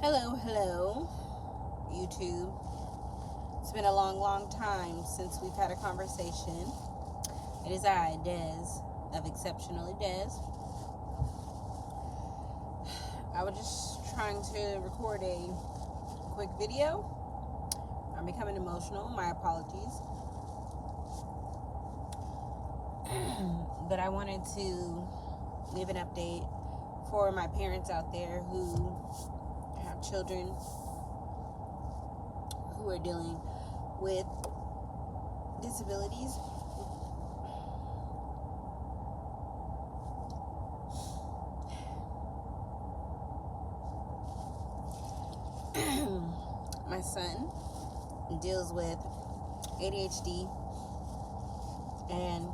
Hello, YouTube. It's been a long time since we've had a conversation. It is I, Des, of Exceptionally Des. I was just trying to record a quick video. I'm becoming emotional. My apologies. But I wanted to give an update for my parents out there who have children who are dealing with disabilities. My son deals with ADHD and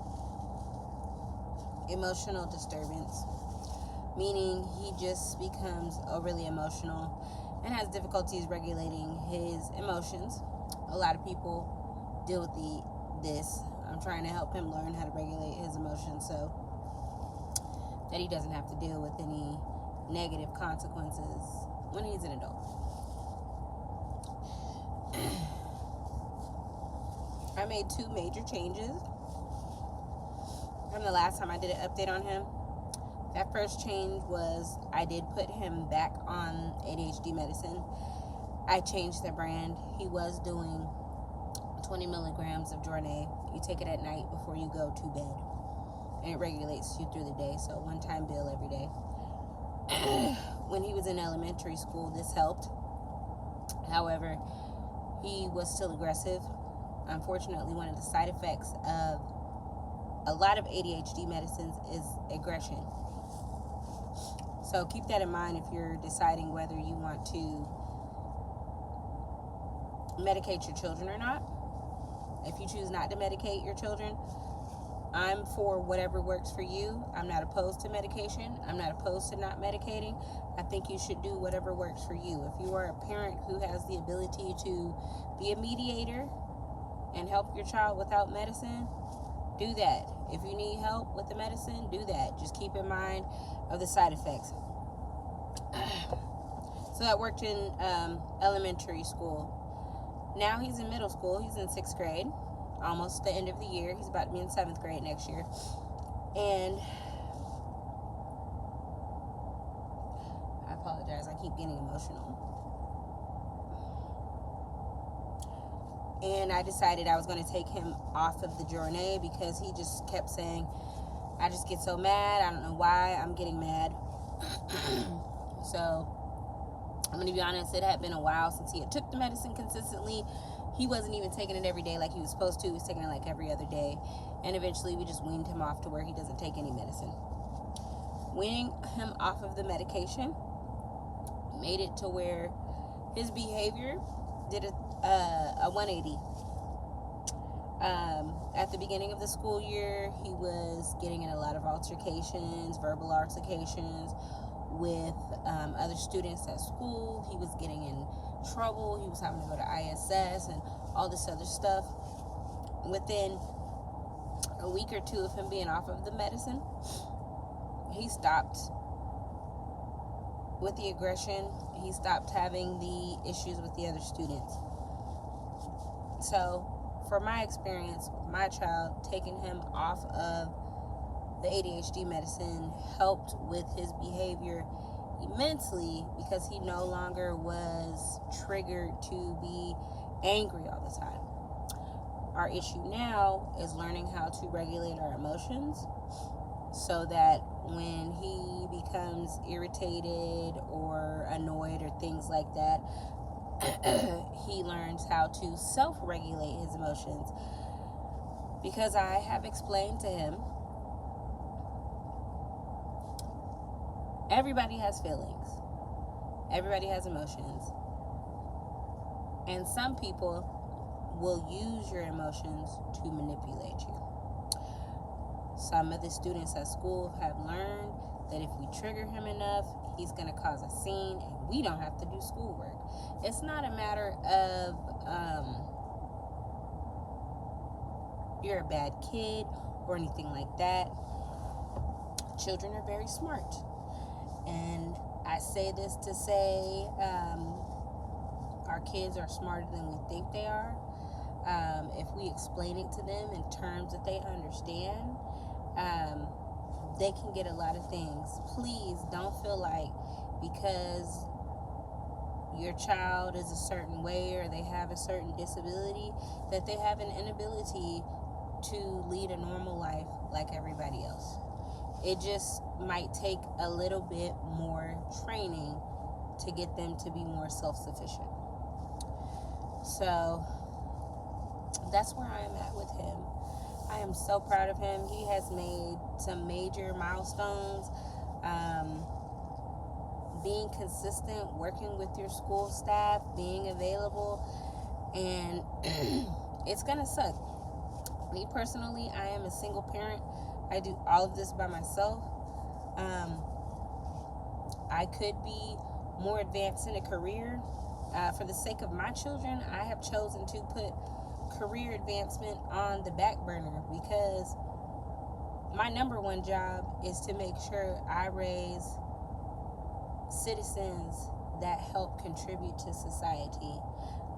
emotional disturbance, meaning he just becomes overly emotional and has difficulties regulating his emotions. A lot of people deal with this. I'm trying to help him learn how to regulate his emotions so that he doesn't have to deal with any negative consequences when he's an adult. I made 2 major changes from the last time I did an update on him. That first change was I did put him back on ADHD medicine. I changed the brand. He was doing 20 milligrams of Jornay. You take it at night before you go to bed, and it regulates you through the day, so one-time bill every day. When he was in elementary school, this helped. However, he was still aggressive. Unfortunately, one of the side effects of a lot of ADHD medicines is aggression. So keep that in mind if you're deciding whether you want to medicate your children or not. If you choose not to medicate your children, I'm for whatever works for you. I'm not opposed to medication. I'm not opposed to not medicating. I think you should do whatever works for you. If you are a parent who has the ability to be a mediator and help your child without medicine, do that. If you need help with the medicine, do that. Just keep in mind of the side effects. So that worked in elementary school. Now he's in middle school. He's in 6th grade, almost the end of the year. He's about to be in 7th grade next year. And I apologize, I keep getting emotional. And I decided I was going to take him off of the Jornay because he just kept saying, I just get so mad. I don't know why I'm getting mad. So I'm going to be honest, it had been a while since he had took the medicine consistently. He wasn't even taking it every day like he was supposed to. He was taking it like every other day. And eventually we just weaned him off to where he doesn't take any medicine. Weaning him off of the medication made it to where his behavior did a 180. At the beginning of the school year, he was getting in a lot of altercations, verbal altercations with other students at school. He was getting in trouble. He was having to go to ISS and all this other stuff. Within a week or 2 of him being off of the medicine, he stopped with the aggression. He stopped having the issues with the other students. So, for my experience with my child, taking him off of the ADHD medicine helped with his behavior immensely because he no longer was triggered to be angry all the time. Our issue now is learning how to regulate our emotions so that when he becomes irritated or annoyed or things like that, he learns how to self-regulate his emotions. Because I have explained to him, everybody has feelings. Everybody has emotions. And some people will use your emotions to manipulate you. Some of the students at school have learned that if we trigger him enough, he's going to cause a scene and we don't have to do schoolwork. It's not a matter of you're a bad kid or anything like that. Children are very smart. And I say this to say our kids are smarter than we think they are. If we explain it to them in terms that they understand, they can get a lot of things. Please don't feel like because your child is a certain way or they have a certain disability that they have an inability to lead a normal life like everybody else. It just might take a little bit more training to get them to be more self-sufficient. So that's where I am at with him. I am so proud of him. He has made some major milestones. Being consistent, working with your school staff, being available, and it's gonna suck. Me personally, I am a single parent. I do all of this by myself. I could be more advanced in a career. For the sake of my children, I have chosen to put career advancement on the back burner because my number one job is to make sure I raise citizens that help contribute to society.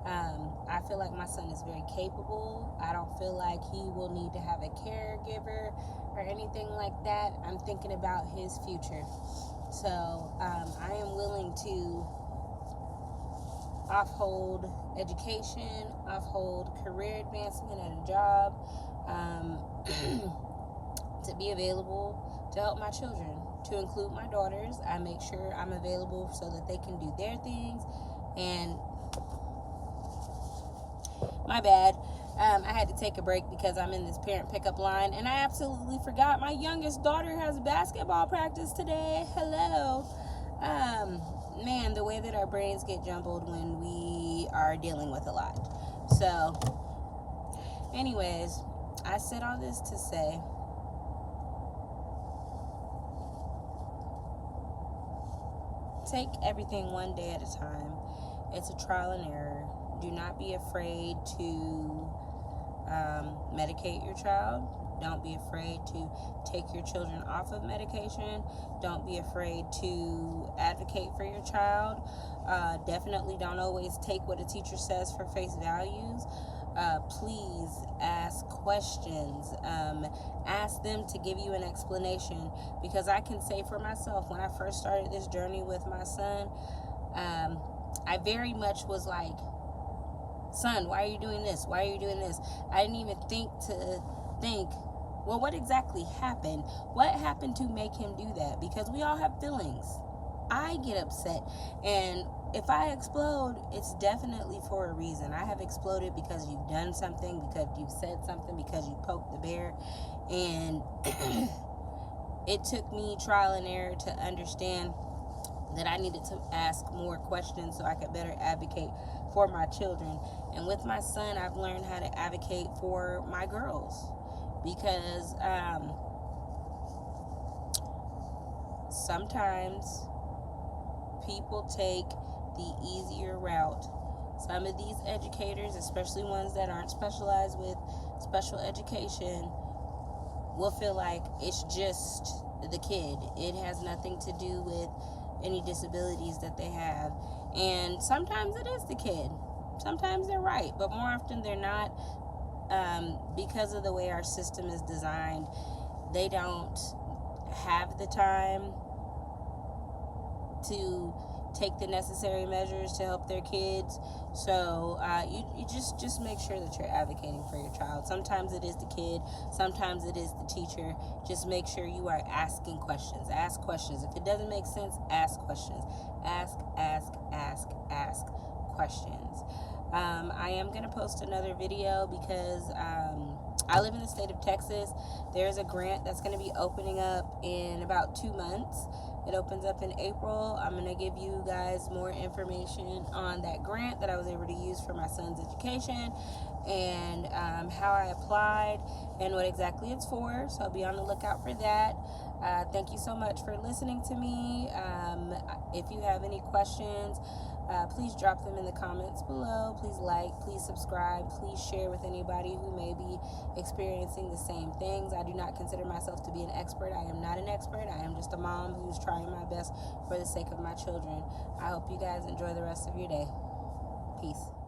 I feel like my son is very capable. I don't feel like he will need to have a caregiver or anything like that. I'm thinking about his future. So I am willing to offhold education, offhold career advancement at a job, to be available to help my children, to include my daughters. I make sure I'm available so that they can do their things. And my bad, I had to take a break because I'm in this parent pickup line, and I absolutely forgot my youngest daughter has basketball practice today. Hello. Man, the way that our brains get jumbled when we are dealing with a lot. So, anyways, I said all this to say, take everything one day at a time. It's a trial and error. Do not be afraid to medicate your child. Don't be afraid to take your children off of medication. Don't be afraid to advocate for your child. Definitely don't always take what a teacher says for face values. Please ask questions. Ask them to give you an explanation, because I can say for myself, when I first started this journey with my son, I very much was like, son, why are you doing this? Why are you doing this? I didn't even think, well, what exactly happened? What happened to make him do that? Because we all have feelings. I get upset, and if I explode, it's definitely for a reason. I have exploded because you've done something, because you've said something, because you poked the bear, and it took me trial and error to understand that I needed to ask more questions so I could better advocate for my children. And with my son, I've learned how to advocate for my girls, because sometimes people take the easier route. Some of these educators, especially ones that aren't specialized with special education, will feel like it's just the kid. It has nothing to do with any disabilities that they have. And sometimes it is the kid. Sometimes they're right, but more often they're not. Because of the way our system is designed, they don't have the time to take the necessary measures to help their kids. So you just make sure that you're advocating for your child. Sometimes it is the kid, sometimes it is the teacher. Just make sure you are asking questions. Ask questions. If it doesn't make sense, ask questions. Ask questions. I am going to post another video because I live in the state of Texas. There's a grant that's going to be opening up in about 2 months. It opens up in April. I'm going to give you guys more information on that grant that I was able to use for my son's education. and how I applied and what exactly it's for. So be on the lookout for that. Thank you so much for listening to me. If you have any questions, please drop them in the comments below. Please like, please subscribe, please share with anybody who may be experiencing the same things. I do not consider myself to be an expert. I am not an expert. I am just a mom who's trying my best for the sake of my children. I hope you guys enjoy the rest of your day. Peace.